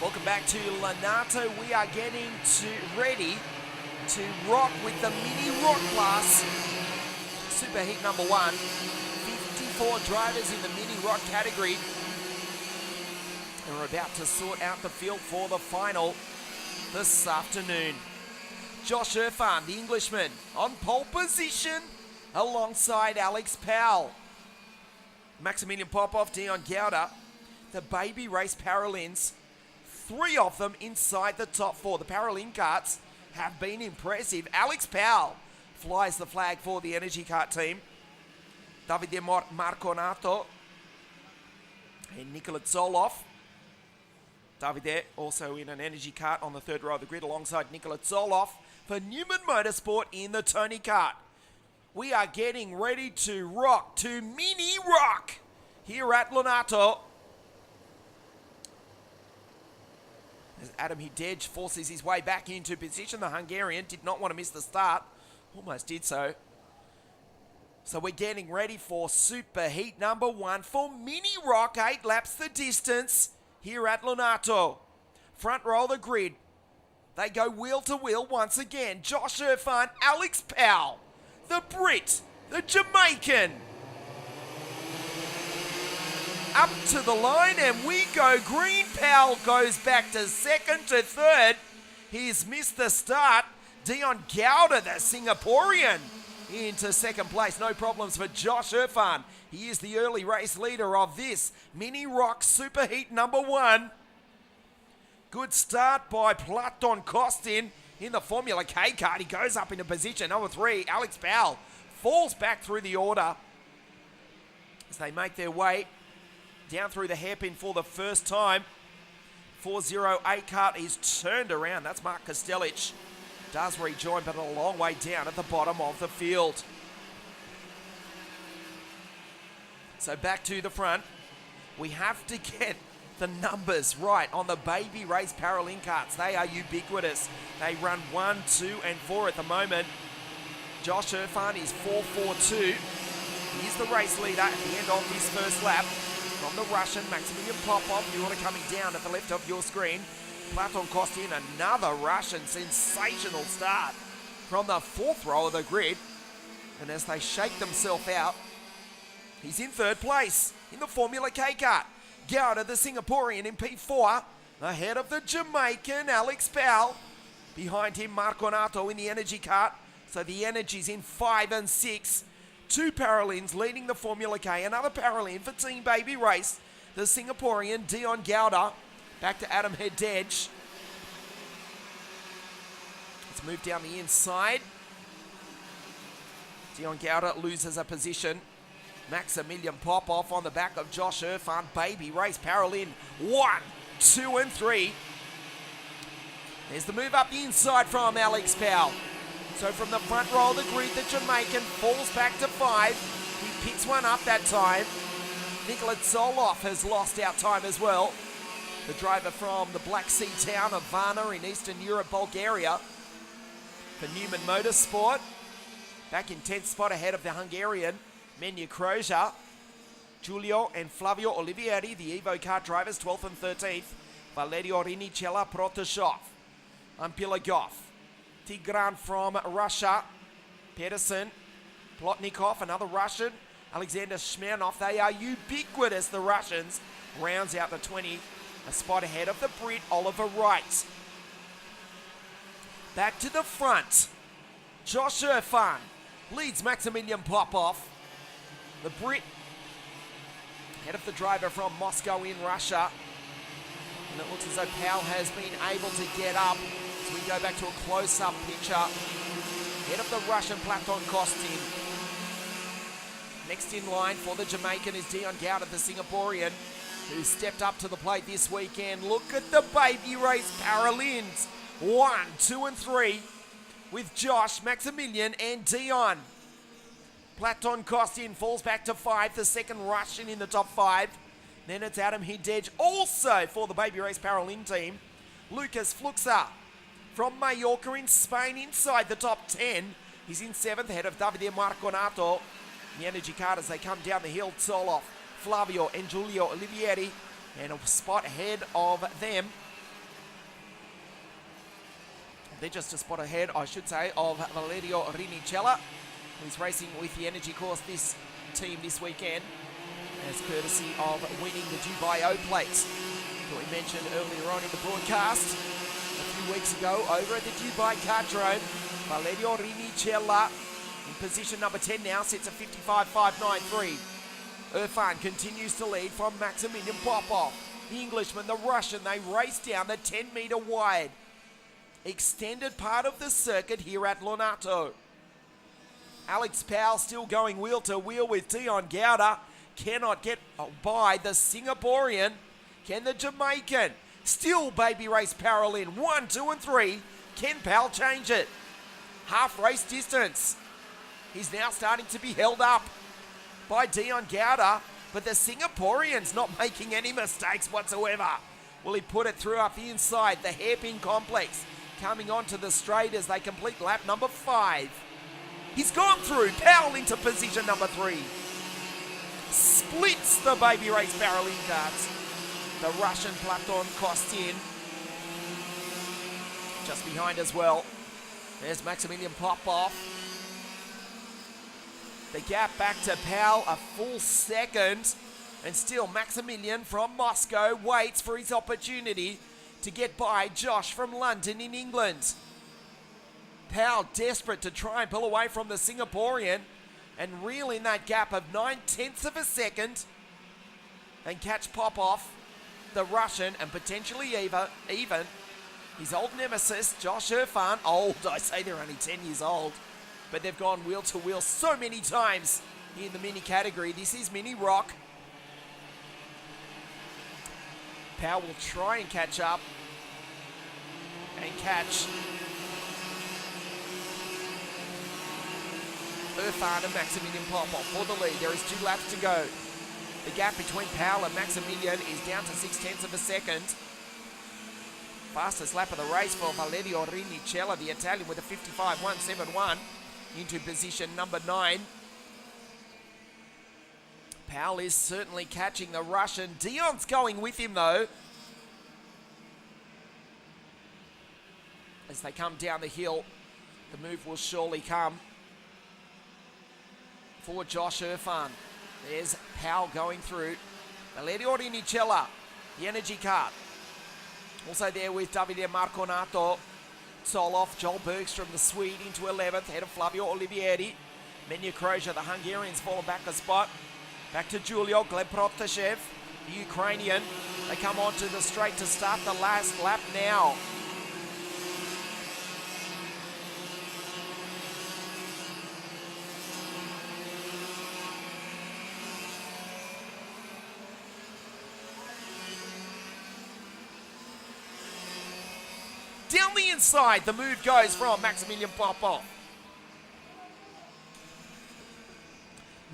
Welcome back to Lonato. We are getting ready to rock with the mini rock class. Super heat number 1. 54 drivers in the mini rock category. And we're about to sort out the field for the final this afternoon. Josh Irfan, the Englishman, on pole position alongside Alex Powell. Maximilian Popov, Dion Garda, the baby race Paralins. 3 of them inside the top 4. The Paralin karts have been impressive. Alex Powell flies the flag for the Energy Kart team. Davide Marconato and Nikola Zoloff. Davide also in an Energy Kart on the 3rd row of the grid alongside Nikola Zoloff for Newman Motorsport in the Tony Kart. We are getting ready to rock, to mini rock here at Lonato. As Adam Hidej forces his way back into position, the Hungarian did not want to miss the start. Almost did so. So we're getting ready for super heat number 1 for mini rock. 8 laps the distance here at Lonato. Front row of the grid. They go wheel to wheel once again. Josh Irfan, Alex Powell, the Brit, the Jamaican. Up to the line and we go green. Powell goes back to 2nd to 3rd. He's missed the start. Dion Garda, the Singaporean, into 2nd place. No problems for Josh Irfan. He is the early race leader of this mini rock super heat number 1. Good start by Platon Kostin in the Formula K kart. He goes up into position number 3. Alex Powell falls back through the order as they make their way down through the hairpin for the first time. 408 kart is turned around. That's Mark Kostelic. Does rejoin, but a long way down at the bottom of the field. So back to the front. We have to get the numbers right on the baby race Paralin karts. They are ubiquitous. They run 1, 2, and 4 at the moment. Josh Irfan is 4.42. He is the race leader at the end of his first lap. From the Russian, Maximilian Popov, the order coming down at the left of your screen. Platon Kostin, another Russian, sensational start from the 4th row of the grid. And as they shake themselves out, he's in 3rd place in the Formula K kart. Garda, the Singaporean, in P4, ahead of the Jamaican, Alex Powell. Behind him, Marconato in the Energy kart. So the Energy's in 5 and 6. 2 Paralins leading the Formula K. Another Paralin for Team Baby Race. The Singaporean, Dion Garda. Back to Adam Hidej. Let's move down the inside. Dion Garda loses a position. Maximilian Popov on the back of Josh Irfan. Baby Race Paralin 1, 2, and 3. There's the move up the inside from Alex Powell. So from the front row of the grid, the Jamaican falls back to 5. He picks one up that time. Nikola Zoloff has lost out time as well. The driver from the Black Sea town of Varna in Eastern Europe, Bulgaria. For Newman Motorsport. Back in 10th spot ahead of the Hungarian, Menya Kroja. Giulio and Flavio Olivieri, the Evo kart drivers, 12th and 13th. Valerio Rinicella, Protashov. Ampilagov. Tigran from Russia. Pedersen. Plotnikov, another Russian. Alexander Smirnov. They are ubiquitous, the Russians. Rounds out the 20. A spot ahead of the Brit, Oliver Wright. Back to the front. Josh Irfan leads Maximilian Popov. The Brit ahead of the driver from Moscow in Russia. And it looks as though Powell has been able to get up. So we go back to a close-up picture. Ahead of the Russian Platon Kostin. Next in line for the Jamaican is Dion Garda, the Singaporean, who stepped up to the plate this weekend. Look at the baby race Paralins. 1, 2, and 3 with Josh, Maximilian, and Dion. Platon Kostin falls back to 5, the second Russian in the top 5. Then it's Adam Hidej, also for the baby race Paralin team. Lucas Fluxa from Mallorca in Spain inside the top 10. He's in 7th ahead of Davide Marconato. The Energy kart as they come down the hill. Zoloff, Flavio and Giulio Olivieri. And a spot ahead of them They're just a spot ahead, I should say, of Valerio Rinicella, who's racing with the Energy Course this team this weekend, as courtesy of winning the Dubai O Plate that we mentioned earlier on in the broadcast a few weeks ago over at the Dubai Kartdrome. Valerio Rinicella in position number 10 now, sits at 55.593. Irfan continues to lead from Maximilian Popov. The Englishman, the Russian, they race down the 10-metre wide extended part of the circuit here at Lonato. Alex Powell still going wheel to wheel with Dion Garda. Cannot get by the Singaporean. Can the Jamaican? Still Baby Race Parallel in 1, 2 and 3. Can Powell change it? Half race distance. He's now starting to be held up by Dion Garda, but the Singaporean's not making any mistakes whatsoever. Will he put it through up the inside? The hairpin complex coming onto the straight as they complete lap number 5. He's gone through. Powell into position number 3. Splits the Baby Race Parallel carts. The Russian Platon Kostin just behind as well. There's Maximilian Popov. The gap back to Powell, a full second. And still Maximilian from Moscow waits for his opportunity to get by Josh from London in England. Powell desperate to try and pull away from the Singaporean and reel in that gap of 9/10 of a second and catch Popov, the Russian, and potentially even his old nemesis, Josh Irfan. Old, I say they're only 10 years old, but they've gone wheel to wheel so many times in the mini category. This is Mini Rock. Powell will try and catch up and catch Irfan and Maximilian Popov for the lead. There is 2 laps to go. The gap between Powell and Maximilian is down to 6/10 of a second. Fastest lap of the race for Valerio Rinicella, the Italian, with a 55.171 into position number 9. Powell is certainly catching the Russian. Dion's going with him though, as they come down the hill. The move will surely come for Josh Irfan. There's Powell going through. Valerio Rinicella, the Energy Cart. Also there with Davide Marconato. Soloff, Joel Bergstrom, the Swede, into 11th, ahead of Flavio Olivieri. Menya Crozier, the Hungarian's fallen back a spot. Back to Giulio, Gleb Protashev, the Ukrainian. They come onto the straight to start the last lap now. Down the inside, the move goes from Maximilian Popov.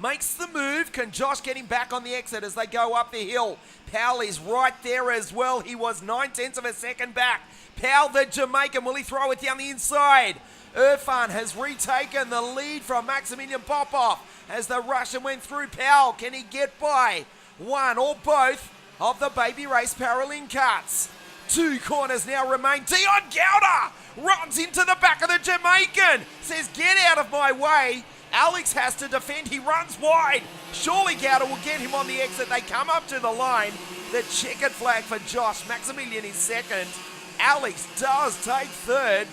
Makes the move. Can Josh get him back on the exit as they go up the hill? Powell is right there as well. He was 9/10 of a second back. Powell, the Jamaican, will he throw it down the inside? Irfan has retaken the lead from Maximilian Popov as the Russian went through. Powell, can he get by one or both of the Baby Race Parallel carts? 2 corners now remain. Dion Garda runs into the back of the Jamaican. Says, get out of my way. Alex has to defend. He runs wide. Surely Garda will get him on the exit. They come up to the line. The checkered flag for Josh. Maximilian is second. Alex does take third,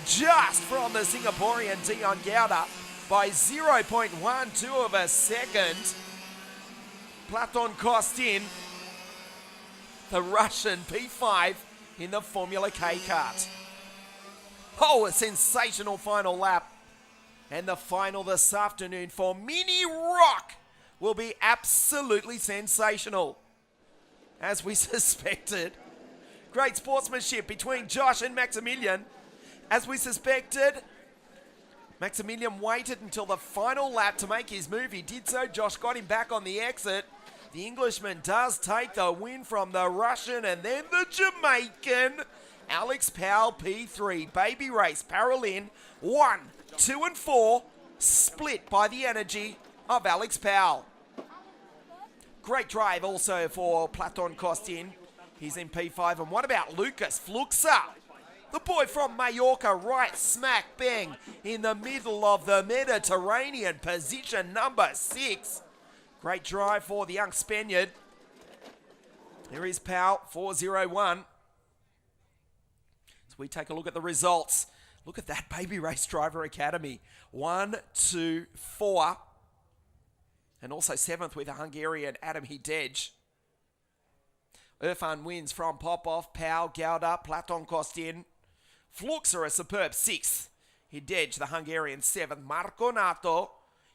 just from the Singaporean Dion Garda by 0.12 of a second. Platon Kostin, the Russian P5 in the Formula K kart. Oh, a sensational final lap. And the final this afternoon for Mini Rock will be absolutely sensational. As we suspected. Great sportsmanship between Josh and Maximilian. As we suspected, Maximilian waited until the final lap to make his move. He did so. Josh got him back on the exit. The Englishman does take the win from the Russian, and then the Jamaican, Alex Powell, P3. Baby Race Parallel 1, 2 and 4, split by the energy of Alex Powell. Great drive also for Platon Kostin. He's in P5. And what about Lucas Fluxa? The boy from Mallorca, right smack bang in the middle of the Mediterranean, position number 6. Great drive for the young Spaniard. Here is Powell, 401. So we take a look at the results. Look at that, Baby Race Driver Academy. 1, 2, 4. And also 7th with a Hungarian Adam Hidej. Irfan wins from Popov, Powell, Garda, Platon Kostin. Fluxer a superb 6th. Hidej, the Hungarian 7th. Marco Nato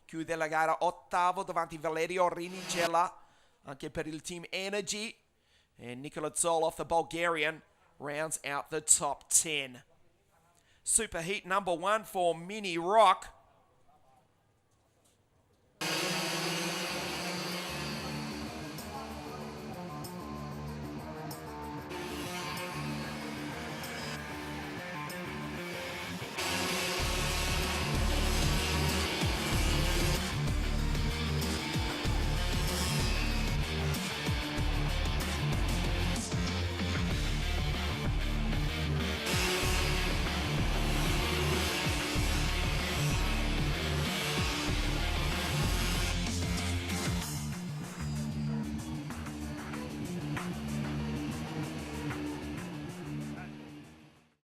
chiude la gara 8º davanti Valerio Rinicella, anche per il team Energy. And Nikola Zolov, the Bulgarian, rounds out the top 10. Superheat number 1 for Mini Rock.